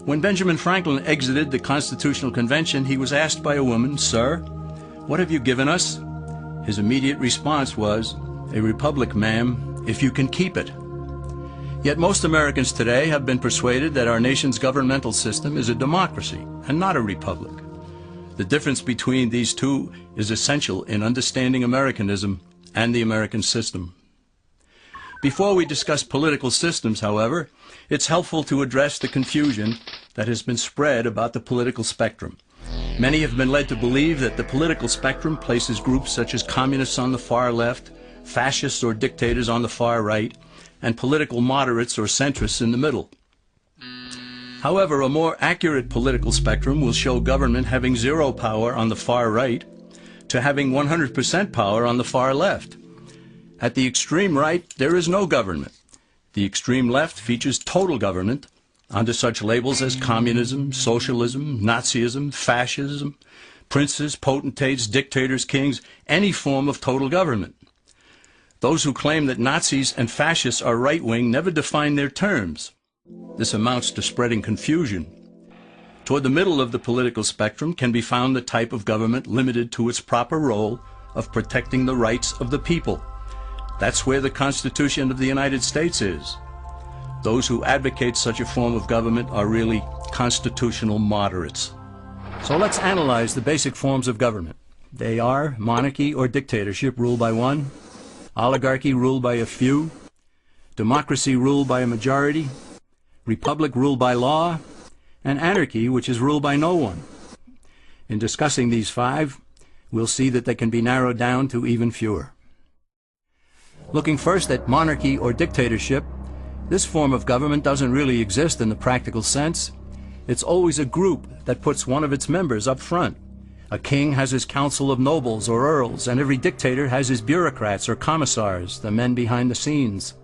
When Benjamin Franklin exited the Constitutional Convention, he was asked by a woman, "Sir, what have you given us?" His immediate response was, "A republic, ma'am, if you can keep it." Yet most Americans today have been persuaded that our nation's governmental system is a democracy and not a republic. The difference between these two is essential in understanding Americanism and the American system. Before we discuss political systems, however, it's helpful to address the confusion that has been spread about the political spectrum. Many have been led to believe that the political spectrum places groups such as communists on the far left, fascists or dictators on the far right, and political moderates or centrists in the middle. However, a more accurate political spectrum will show government having zero power on the far right to having 100% power on the far left. At the extreme right, there is no government. The extreme left features total government under such labels as communism, socialism, Nazism, fascism, princes, potentates, dictators, kings, any form of total government. Those who claim that Nazis and fascists are right-wing never define their terms. This amounts to spreading confusion. Toward the middle of the political spectrum can be found the type of government limited to its proper role of protecting the rights of the people. That's where the Constitution of the United States is. Those who advocate such a form of government are really constitutional moderates. So let's analyze the basic forms of government. They are monarchy or dictatorship ruled by one, oligarchy ruled by a few, democracy ruled by a majority, republic ruled by law, and anarchy, which is ruled by no one. In discussing these five, we'll see that they can be narrowed down to even fewer. Looking first at monarchy or dictatorship, this form of government doesn't really exist in the practical sense. It's always a group that puts one of its members up front. A king has his council of nobles or earls, and every dictator has his bureaucrats or commissars, the men behind the scenes.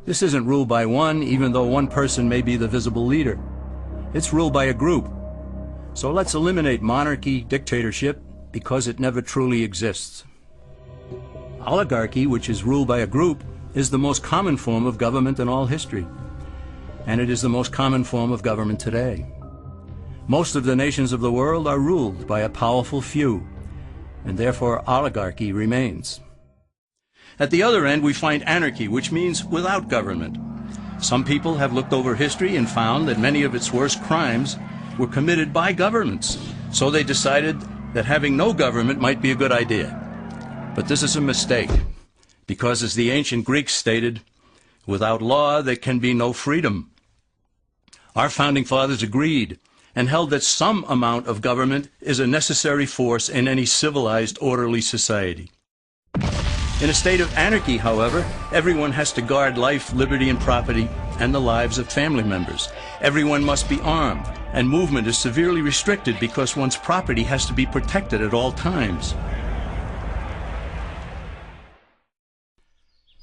This isn't ruled by one, even though one person may be the visible leader. It's ruled by a group. So let's eliminate monarchy, dictatorship, because it never truly exists. Oligarchy, which is ruled by a group, is the most common form of government in all history. And it is the most common form of government today. Most of the nations of the world are ruled by a powerful few, and therefore oligarchy remains. At the other end, we find anarchy, which means without government. Some people have looked over history and found that many of its worst crimes were committed by governments, so they decided that having no government might be a good idea. But this is a mistake, because as the ancient Greeks stated, without law there can be no freedom. Our founding fathers agreed and held that some amount of government is a necessary force in any civilized, orderly society. In a state of anarchy, however, everyone has to guard life, liberty, and property, and the lives of family members. Everyone must be armed, and movement is severely restricted because one's property has to be protected at all times.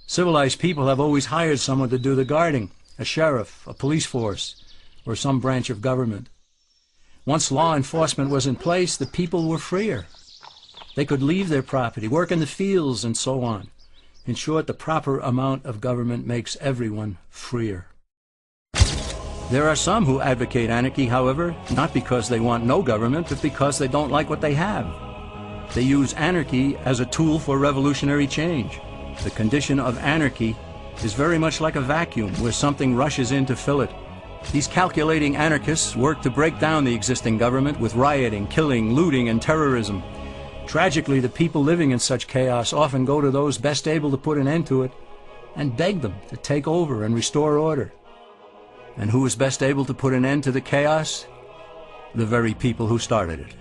Civilized people have always hired someone to do the guarding, a sheriff, a police force, or some branch of government. Once law enforcement was in place, the people were freer. They could leave their property, work in the fields, and so on. In short, the proper amount of government makes everyone freer. There are some who advocate anarchy, however, not because they want no government, but because they don't like what they have. They use anarchy as a tool for revolutionary change. The condition of anarchy is very much like a vacuum where something rushes in to fill it. These calculating anarchists work to break down the existing government with rioting, killing, looting, and terrorism. Tragically, the people living in such chaos often go to those best able to put an end to it and beg them to take over and restore order. And who is best able to put an end to the chaos? The very people who started it.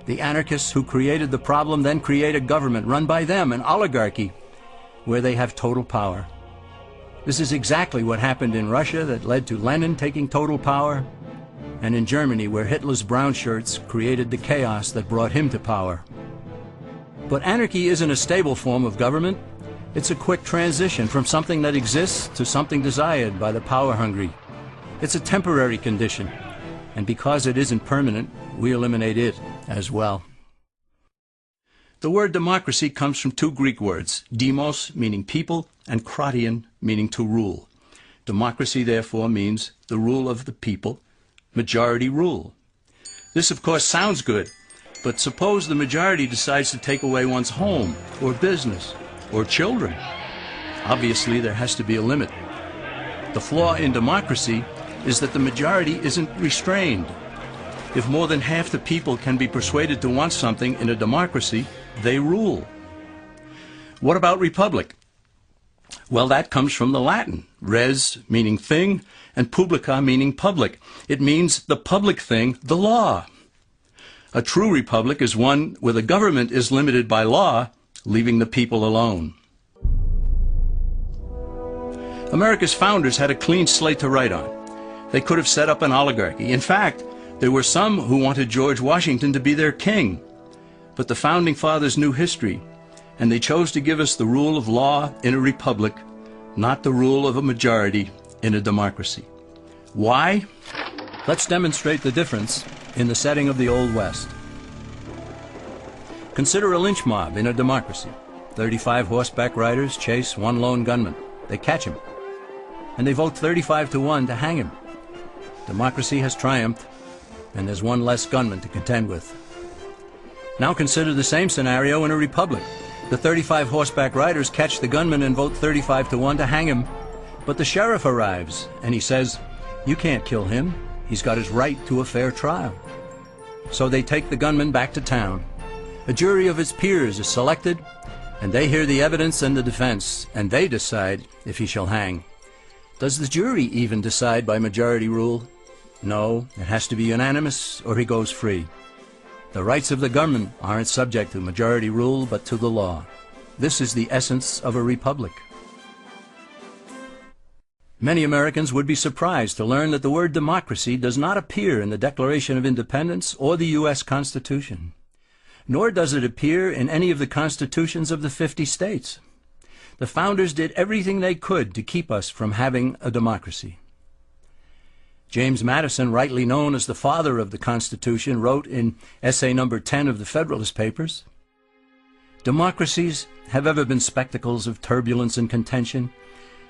The anarchists who created the problem then create a government run by them, an oligarchy, where they have total power. This is exactly what happened in Russia that led to Lenin taking total power, and in Germany where Hitler's brown shirts created the chaos that brought him to power. But anarchy isn't a stable form of government. It's a quick transition from something that exists to something desired by the power-hungry. It's a temporary condition, and because it isn't permanent, we eliminate it as well. The word democracy comes from two Greek words, demos, meaning people, and kratein, meaning to rule. Democracy, therefore, means the rule of the people, majority rule. This, of course, sounds good, but suppose the majority decides to take away one's home, or business, or children. Obviously, there has to be a limit. The flaw in democracy is that the majority isn't restrained. If more than half the people can be persuaded to want something in a democracy, they rule. What about republic? Well, that comes from the Latin, res meaning thing, and publica meaning public. It means the public thing, the law. A true republic is one where the government is limited by law, leaving the people alone. America's founders had a clean slate to write on. They could have set up an oligarchy. In fact, there were some who wanted George Washington to be their king. But the Founding Fathers knew history, and they chose to give us the rule of law in a republic, not the rule of a majority in a democracy. Why? Let's demonstrate the difference in the setting of the Old West. Consider a lynch mob in a democracy. 35 horseback riders chase one lone gunman. They catch him, and they vote 35-1 to hang him. Democracy has triumphed, and there's one less gunman to contend with. Now consider the same scenario in a republic. The 35 horseback riders catch the gunman and vote 35-1 to hang him. But the sheriff arrives, and he says, "You can't kill him. He's got his right to a fair trial." So they take the gunman back to town. A jury of his peers is selected, and they hear the evidence and the defense, and they decide if he shall hang. Does the jury even decide by majority rule? No, it has to be unanimous, or he goes free. The rights of the government aren't subject to majority rule, but to the law. This is the essence of a republic. Many Americans would be surprised to learn that the word democracy does not appear in the Declaration of Independence or the U.S. Constitution, nor does it appear in any of the constitutions of the 50 states. The founders did everything they could to keep us from having a democracy. James Madison, rightly known as the father of the Constitution, wrote in essay number 10 of the Federalist Papers, "Democracies have ever been spectacles of turbulence and contention,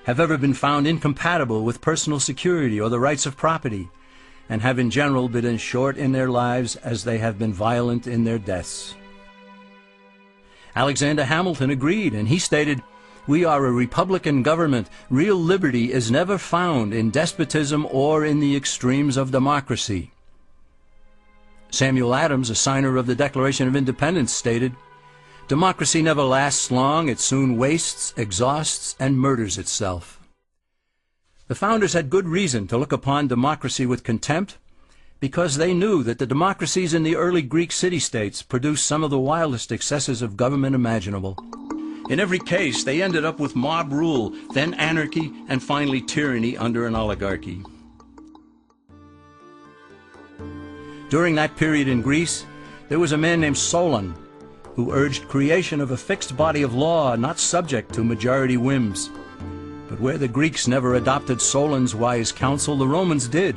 have ever been found incompatible with personal security or the rights of property, and have in general been as short in their lives as they have been violent in their deaths." Alexander Hamilton agreed, and he stated, "We are a republican government. Real liberty is never found in despotism or in the extremes of democracy." Samuel Adams, a signer of the Declaration of Independence, stated, "Democracy never lasts long. It soon wastes, exhausts, and murders itself." The founders had good reason to look upon democracy with contempt, because they knew that the democracies in the early Greek city-states produced some of the wildest excesses of government imaginable. In every case, they ended up with mob rule, then anarchy, and finally tyranny under an oligarchy. During that period in Greece, there was a man named Solon, who urged creation of a fixed body of law not subject to majority whims. But where the Greeks never adopted Solon's wise counsel, the Romans did.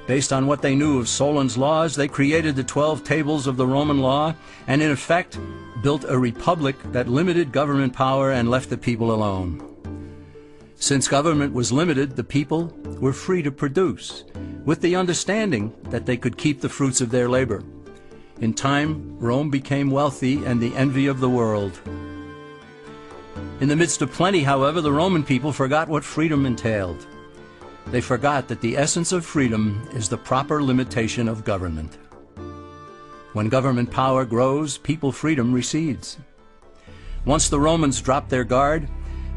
Based on what they knew of Solon's laws, they created the 12 tables of the Roman law, and in effect built a republic that limited government power and left the people alone. Since government was limited, the people were free to produce, with the understanding that they could keep the fruits of their labor. In time, Rome became wealthy and the envy of the world. In the midst of plenty, however, the Roman people forgot what freedom entailed. They forgot that the essence of freedom is the proper limitation of government. When government power grows, people freedom recedes. Once the Romans dropped their guard,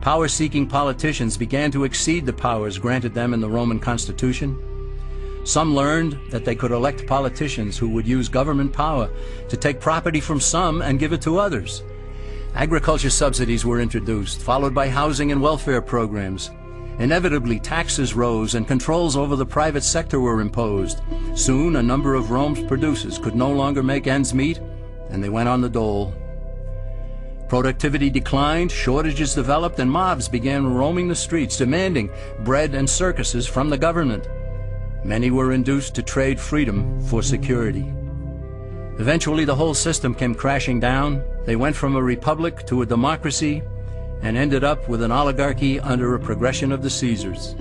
power-seeking politicians began to exceed the powers granted them in the Roman Constitution. Some learned that they could elect politicians who would use government power to take property from some and give it to others. Agriculture subsidies were introduced, followed by housing and welfare programs. Inevitably, taxes rose and controls over the private sector were imposed. Soon, a number of Rome's producers could no longer make ends meet, and they went on the dole. Productivity declined, shortages developed, and mobs began roaming the streets, demanding bread and circuses from the government. Many were induced to trade freedom for security. Eventually, the whole system came crashing down. They went from a republic to a democracy, and ended up with an oligarchy under a progression of the Caesars.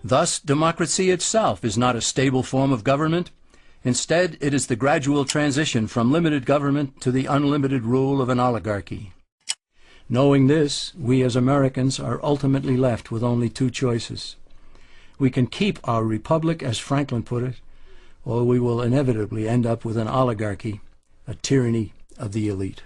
Thus, democracy itself is not a stable form of government. Instead, it is the gradual transition from limited government to the unlimited rule of an oligarchy. Knowing this, we as Americans are ultimately left with only two choices. We can keep our republic, as Franklin put it, or we will inevitably end up with an oligarchy, a tyranny of the elite.